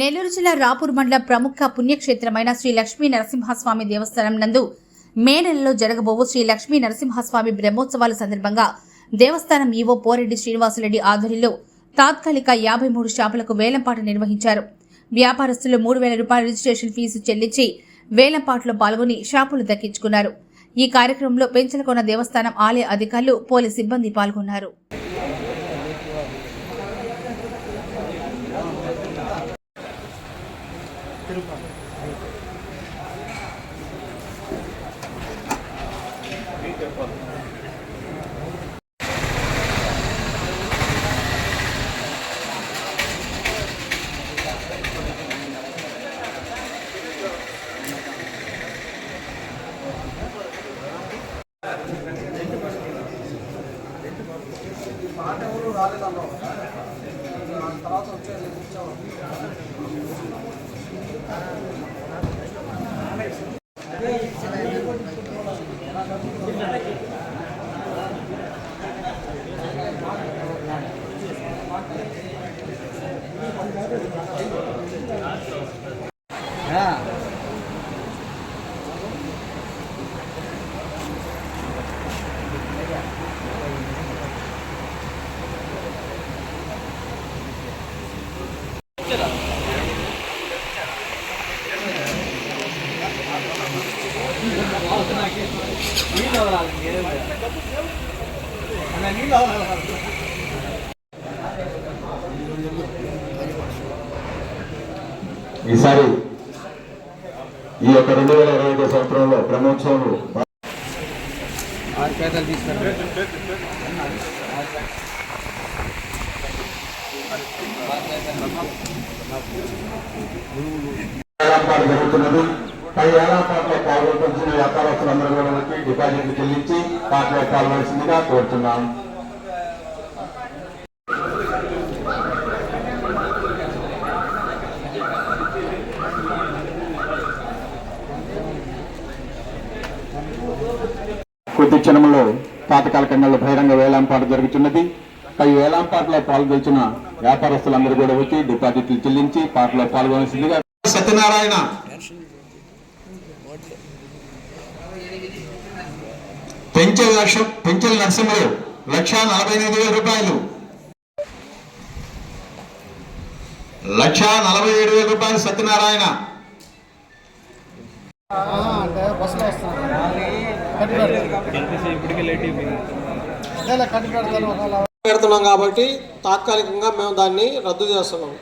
నెల్లూరు జిల్లా రాపూర్ మండలం ప్రముఖ పుణ్యక్షేత్రమైన శ్రీ లక్ష్మీ నరసింహస్వామి దేవస్థానం నందు మే నెలలో జరగబోవు శ్రీ లక్ష్మీ నరసింహస్వామి బ్రహ్మోత్సవాల సందర్భంగా దేవస్థానం ఈవో పోరెడ్డి శ్రీనివాసరెడ్డి ఆధ్వర్యంలో తాత్కాలిక 53 షాపులకు వేలంపాట నిర్వహించారు. వ్యాపారస్తులు 3,000 రూపాయల రిజిస్ట్రేషన్ ఫీజు చెల్లించి వేలంపాటలో పాల్గొని షాపులు దక్కించుకున్నారు. ఈ కార్యక్రమంలో పెంచలకొండ దేవస్థానం ఆలయ అధికారులు, పోలీస్ సిబ్బంది పాల్గొన్నారు. తర్వాత వచ్చేది ఈసారి ఈ యొక్క 2025 సంవత్సరంలో బ్రహ్మోత్సవం జరుగుతున్నది. పై ఏలాపాట్లో పాల్గొంటున్న వ్యాపారస్తులందరూ కూడా వచ్చి డిపాజిట్లు చెల్లించి పాటలో పాల్గొనాల్సిందిగా కోరుతున్నాం. కొద్ది క్షణంలో తాత్కాలికంగా బహిరంగ వేలంపాట జరుగుతున్నది. పై వేలంపాటలో పాల్గొల్చిన వ్యాపారస్తులందరూ కూడా వచ్చి డిపాజిట్లు చెల్లించి పాటలో పాల్గొనాల్సిందిగా. సత్యనారాయణ, పెంచెల నరసింహులు 1,48,000 రూపాయలు, 1,47,000 రూపాయలు సత్యనారాయణ. పెడుతున్నాం కాబట్టి తాత్కాలికంగా మేము దాన్ని రద్దు చేస్తున్నాం.